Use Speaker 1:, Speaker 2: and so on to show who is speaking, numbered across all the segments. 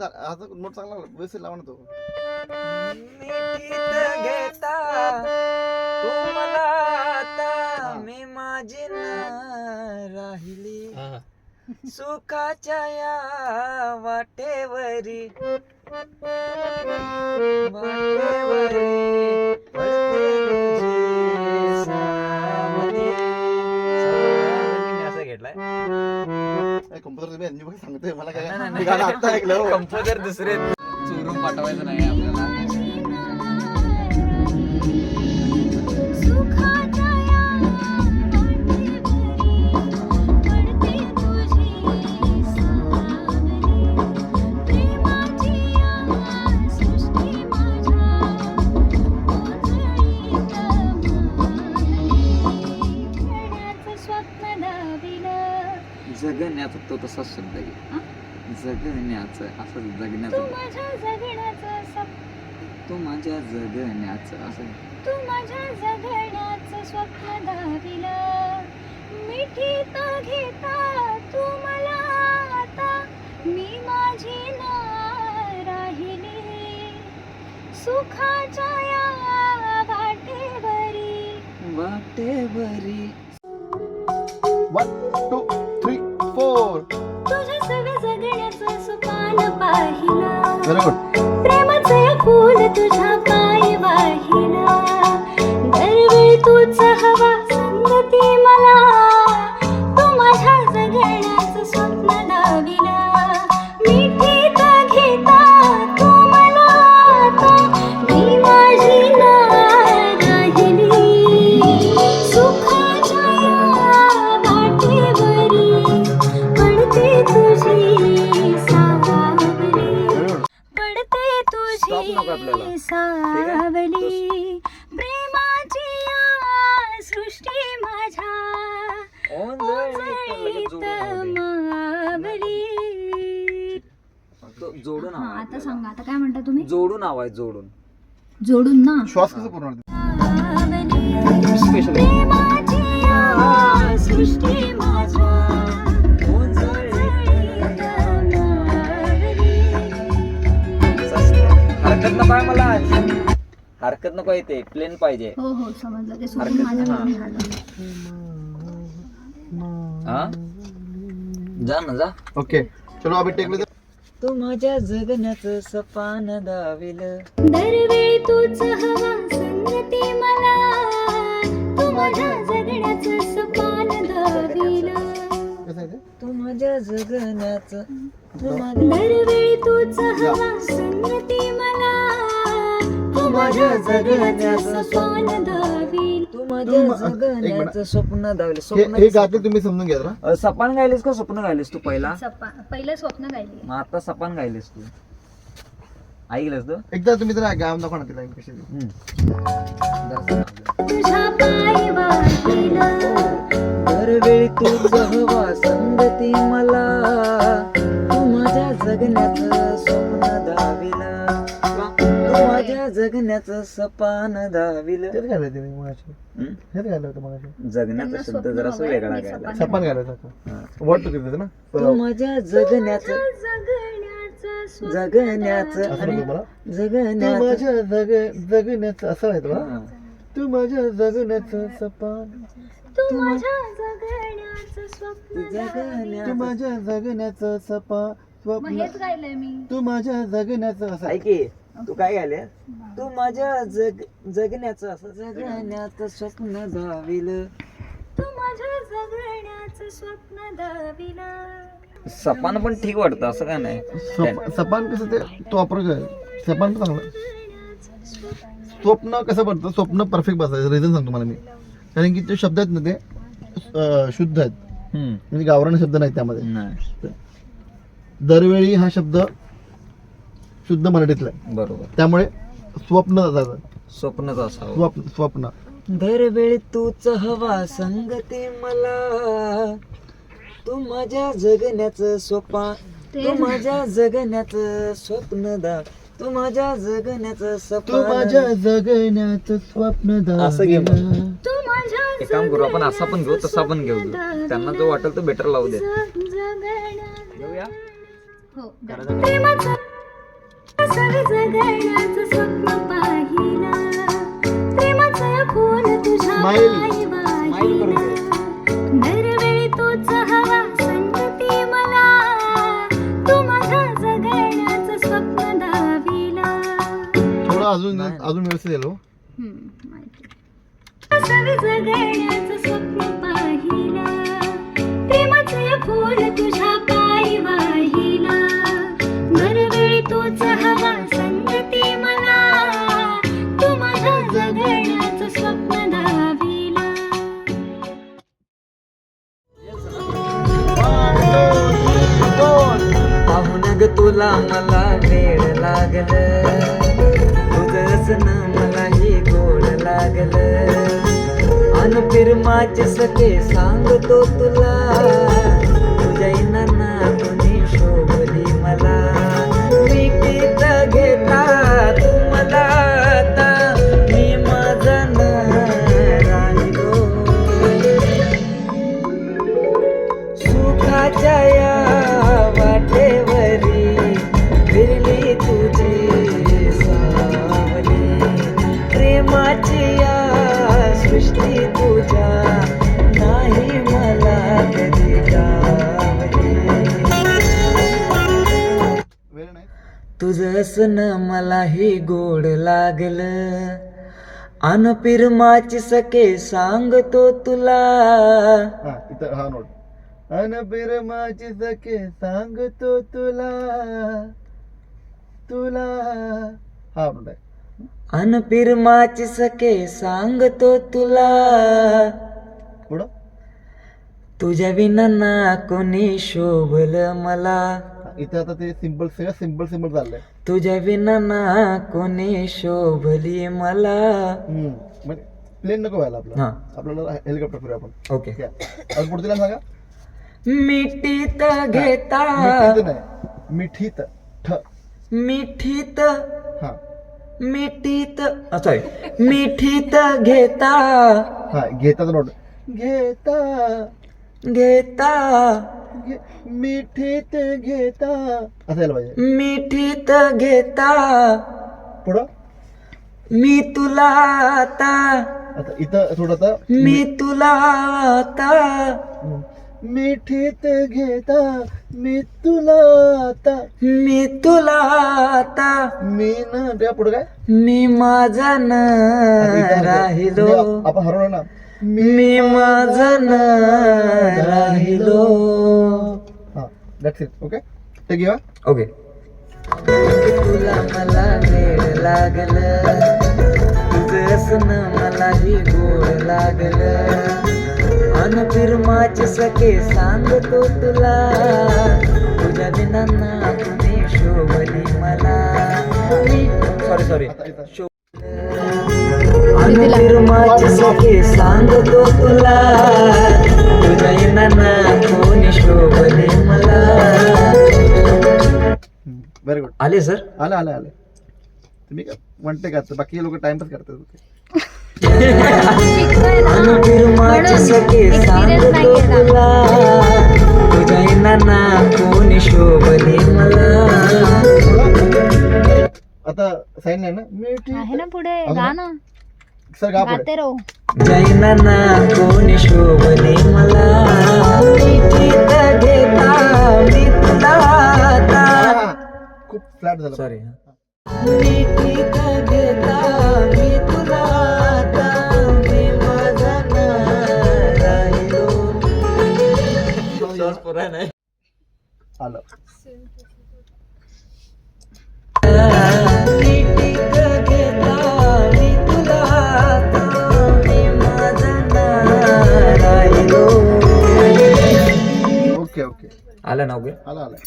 Speaker 1: आता नोट चांगला व्यवस्थित लावा ना तो.
Speaker 2: मिठीत घेता तू मला आता मी माझी न राहिली सुखाच्या या वाटेवरी पडते तुझी सावली. मी असं घेतलाय
Speaker 1: कम्प्युटर तुम्ही यांनी बघ सांगतोय मला काय मी गाणं आत्ता ऐकलं.
Speaker 2: कम्पोजर दुसरे चोरून पाठवायचं नाही आपल्याला. जगण्याचं तो तसा शब्द आहे. जगण्याचं असं जगण्याचं तू माझ्या जगण्याचं असं
Speaker 3: तू माझ्या जगण्याचं स्वप्न दाविलं मिठीत घेता तू मला आता मी माझी ना राहिली सुखाच्या या
Speaker 2: वाटेवरी.
Speaker 1: 1 2 3 4.
Speaker 3: तुझ्या सगळ्या जगण्याचं सुपान पाहिलं
Speaker 1: व्हेरी गुड.
Speaker 3: प्रेमाचं फूल तुझ्या पाय वाहिलं दरवेळी तूच हवा संगती मला तू माझ्या जगण्याचं स्वप्न दाविलं मिठीत घेता तू मला आता मी माझी ना राहिली सुखाच्या या वाटेवरी पडते तुझी सावली पडते तुझी सावली प्रेमाची या सृष्टी माझ्या ओंजळीत मावली.
Speaker 2: जोडून
Speaker 3: आता सांगा आता काय म्हणता तुम्ही.
Speaker 2: जोडून आवाज जोडून
Speaker 3: जोडून ना
Speaker 1: श्वास कसं पूर्ण
Speaker 2: स्पेशल
Speaker 3: प्रेमाची या सृष्टी माझ्या
Speaker 2: हरकत नको आहे मला. हरकत नको आहे ते प्लेन पाहिजे.
Speaker 3: हो हो समजलं ते सोडून माझ्याकडून झालं.
Speaker 2: हा जा ना जा.
Speaker 1: ओके चलो अभी टेक लेते.
Speaker 2: तू माझ्या जगण्याचं सपान दाविलं
Speaker 3: दरवेळी तूच हवा संगती मला तू माझ्या जगण्याचं सपान दाविलं
Speaker 1: कसं आहे ते?
Speaker 2: तू माझ्या जगण्याचं
Speaker 3: दरवेळी तूच हवा संगती मला तू माझ्या जगण्याचं सपान दाविलं
Speaker 2: तू माझ्या जगण्याचं स्वप्न दाविलं.
Speaker 1: हे गाते तुम्ही समजून घ्या जरा.
Speaker 2: सपान गायलीस का स्वप्न गायलीस तू पहिला.
Speaker 3: पहिलं स्वप्न गायली
Speaker 2: मग आता सपान गायलीस तू. ऐकलंस तू.
Speaker 1: एकदा तुम्ही जरा गाऊन दाखवा ना ती लाईन कशी आहे.
Speaker 3: तुझ्या पाय वाहिलं
Speaker 2: दरवेळी तूच हवा संगती मला तू माझ्या जगण्याचं स्वप्न दाविलं तू माझ्या जगण्याचं सपान दाविलं.
Speaker 1: तेच घालायचं तुम्ही मगाशी. हेच घाललं होतं मगाशी.
Speaker 2: जगण्याचा शब्द जरासा वेगळा गायला.
Speaker 1: सपान घालायचं वॉट टू ना.
Speaker 2: तू माझ्या जगण्याचं जगण्याचं
Speaker 1: असं
Speaker 2: आणि
Speaker 1: म्हणतो मला. तू
Speaker 2: जगण्याचं
Speaker 1: माझ्या जगण्याचं असं आहे तुला.
Speaker 2: हा.
Speaker 1: तू माझ्या जगण्याचं सपान
Speaker 3: तू माझ्या जगण्याचं स्वप्न
Speaker 1: तू
Speaker 2: जगण्याचं
Speaker 1: माझ्या जगण्याचं सपा
Speaker 3: मग
Speaker 1: स्वप्न
Speaker 3: हेच गायलंय मी.
Speaker 1: तू माझ्या जगण्याचं असं
Speaker 2: ऐक की, तू काय गायले. तू माझ्या जगण्याचं असं जगण्याचं स्वप्न दाविलं.
Speaker 3: तू माझ्या जगण्याचं स्वप्न दाविलं.
Speaker 2: सपान पण ठीक वाटतं असं काय नाही.
Speaker 1: सपान कसं ते तो वापरायचं सपान पण चांगलं. स्वप्न कसं पडतं स्वप्न परफेक्ट बसायचं रिझन सांगतो मला मी. कारण की ते शब्द आहेत ना ते शुद्ध आहेत म्हणजे गावरान शब्द नाहीत त्यामध्ये.
Speaker 2: नाही
Speaker 1: दरवेळी हा शब्द शुद्ध मराठीतला आहे.
Speaker 2: बरोबर.
Speaker 1: त्यामुळे स्वप्न जातं.
Speaker 2: स्वप्नच असावं.
Speaker 1: स्वप्न
Speaker 2: दरवेळी तूच हवा संगती मला तू माझ्या जगण्याचं स्वप्न तू माझ्या जगण्याचं स्वप्न दा तू माझ्या जगण्याचं
Speaker 1: तू
Speaker 2: स्वप्न
Speaker 1: माझ्या जगण्याचं स्वप्न
Speaker 2: असं घे मग.
Speaker 3: तू माझ्या
Speaker 2: एक काम करू आपण असा पण घेऊ तसा पण घेऊ. त्यांना जो वाटेल तो बेटर लावू दे.
Speaker 3: जगण्याचं
Speaker 2: घेऊया.
Speaker 3: हो प्रेमाचं सवी जगण्याचं स्वप्न पाहिलं प्रेमाचं फूल तुझ्या
Speaker 1: Smile.
Speaker 3: पायी वाहिलं दरवेळी तूच हवा संगती मला तू माझ्या जगण्याचं स्वप्न दाविला
Speaker 1: थोडं अजून व्यवस्थित येलो.
Speaker 3: सवी जगण्याचं स्वप्न पाहिलं प्रेमाचं फूल तुझ्या पायी वाहिला दरवेळी तूच हवा संगती मला तू माझ्या जगण्याचं स्वप्न दाविला
Speaker 2: पाहून ग तुला मला वेळ लागलं तुझं असणं मलाही गोड लागलं अन फिरमाचे सखे सांगतो तुला तुझ्या इनांना कोणी शोभली मला मिठीत घेता तू मला आता मी माझा न राहिलो सुखाच्या या वाटेवरी फिरली तुझी सावली प्रेमाची या सृष्टी तुझ्या नाही मला कधी गावली
Speaker 1: व्हेरी नाईस.
Speaker 2: तुझं असणं मलाही गोड लागलं अन पिरमाची सखे सांगतो तुला
Speaker 1: हा इथं हा नोट. अन बिरमाची सखे सांगतो तुला तुला हा नोट आहे.
Speaker 2: अन पिरमाची सखे सांगतो तुला
Speaker 1: पुढं
Speaker 2: तुझ्या विना ना कोणी शोभलं मला
Speaker 1: हा, इथं आता ते सिम्पल सगळं सिम्पल चाललंय.
Speaker 2: तुझ्या विना ना कोणी शोभली मला
Speaker 1: म्हणजे प्लेन नको व्हायला आपलं.
Speaker 2: हा
Speaker 1: आपल्याला हेलिकॉप्टर करूया आपण.
Speaker 2: ओके
Speaker 1: या. अजून पुढे तिला सांगा.
Speaker 2: मिठीत घेता
Speaker 1: मिठीत नाही मिठीत ठ
Speaker 2: मिठीत
Speaker 1: हा
Speaker 2: मिठीत सॉरी मिठीत घेता
Speaker 1: हा घेताचा नोट. घेता
Speaker 2: घेता
Speaker 1: मिठीत घेता असं यायला पाहिजे.
Speaker 2: मिठीत घेता
Speaker 1: पुढं
Speaker 2: मी तुला आता
Speaker 1: आता इथं थोडं आता
Speaker 2: मी तुला आता
Speaker 1: मिठीत घेता मी तुला आता
Speaker 2: मी तुला आता
Speaker 1: मी ना त्या पुढे काय
Speaker 2: मी माझा न
Speaker 1: आता इथं
Speaker 2: राहिलो
Speaker 1: म्हणजे आपण हरवलं ना.
Speaker 2: मी माझा न राहिलो
Speaker 1: हा that's it. Okay take you.
Speaker 2: Okay तुला मला वेळ लागलं तुझं असणं मलाही गोड लागलं अन फिरमाचे सखे सांगतो तुला तुझ्या बिना ना कुणी शोभली मला सॉरी
Speaker 1: आता इथं
Speaker 2: अन फिरमाचे सखे सांगतो तुला तुझ्या बिना ना कोणी शोभली मला
Speaker 1: व्हेरी गुड.
Speaker 2: आले सर
Speaker 1: आलं आलं आलं. तुम्ही काय म्हणते का आता? बाकी लोक टाइमपास करतात होते.
Speaker 3: शिकतोय ना
Speaker 2: अन फिरमाचे सखे
Speaker 3: एक्सपिरियन्स नाही
Speaker 2: सांगतो
Speaker 3: केला
Speaker 2: तुला तुझ्या इनांना कोणी शोभली मला
Speaker 1: आता साईन नाही ना मिठी
Speaker 3: आहे ना पुढे
Speaker 1: अजून?
Speaker 3: गाणं
Speaker 1: सर गा पुढे.
Speaker 3: गाते राहू
Speaker 2: जैनांना कोणी शोभली मला मिठीत घेता मी तुला आता
Speaker 1: हा, खूप फ्लॅट झालं.
Speaker 2: सॉरी मिठीत घेता मी तुला आता मी माझा न राहिलो
Speaker 1: आलं.
Speaker 2: मिठीत घेता मी तुला आता मी माझा न राहिलो
Speaker 1: ओके ओके
Speaker 2: आलं ना ओके
Speaker 1: आलं आलं.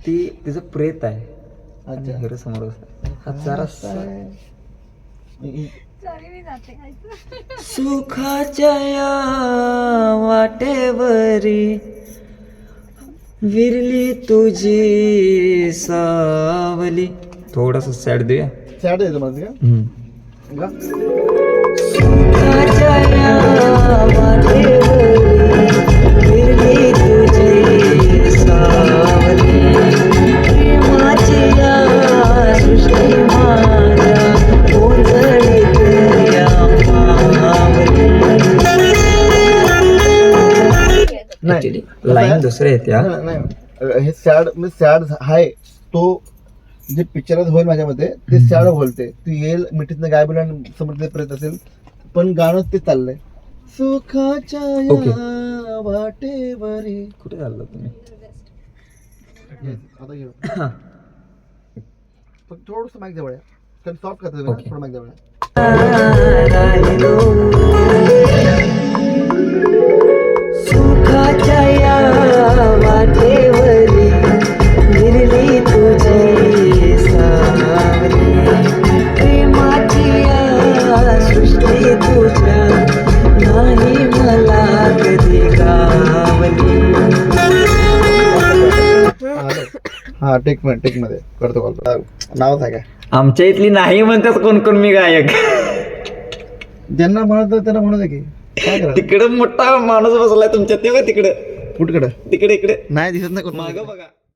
Speaker 2: ती तिचं प्रेत आहे आणि
Speaker 1: अच्छा.
Speaker 2: हिरो समोर बसलाय. हा जरासा सुखाच्या या वाटेवरी विरली तुझी सावली. थोडासा सॅड देऊया.
Speaker 1: सॅड आहे तुम्हाला का? गा.
Speaker 2: सुखाच्या या वाटेवरी विरली तुझी ऍक्च्युली लाईन दुसऱ्या येत्या.
Speaker 1: हे सॅड सॅड आहे तो जे पिक्चरात होईल माझ्यामध्ये ते सॅड बोलते तू येईल मिठीतनं गाय बोला समोर प्रयत्न असेल पण गाणं ते चाललंय सुखाच्या या वाटेवरी.
Speaker 2: कुठे चाललं तुम्ही?
Speaker 1: आता घेऊ फक्त थोडस माईक जवळ आहे सॉफ्ट करतो थोडं माईक जवळ आहे.
Speaker 2: सुखाच्या या वाटेवरी गिरली तुझी सावली, प्रेमाची या सृष्टी तुझ्या नाही मला कधी गावली.
Speaker 1: हा टेक मध्ये करतो कॉल. नाव आहे काय
Speaker 2: आमच्या इथली नाही म्हणतात कोण कोण मी गायक.
Speaker 1: ज्यांना म्हणत त्यांना म्हणू दे की काय करा.
Speaker 2: तिकडे मोठा माणूस बसलाय तुमच्या तेव्हा तिकडे
Speaker 1: कुठकडं
Speaker 2: तिकडे इकडे
Speaker 1: नाही दिसत नाही
Speaker 2: मागं बघा.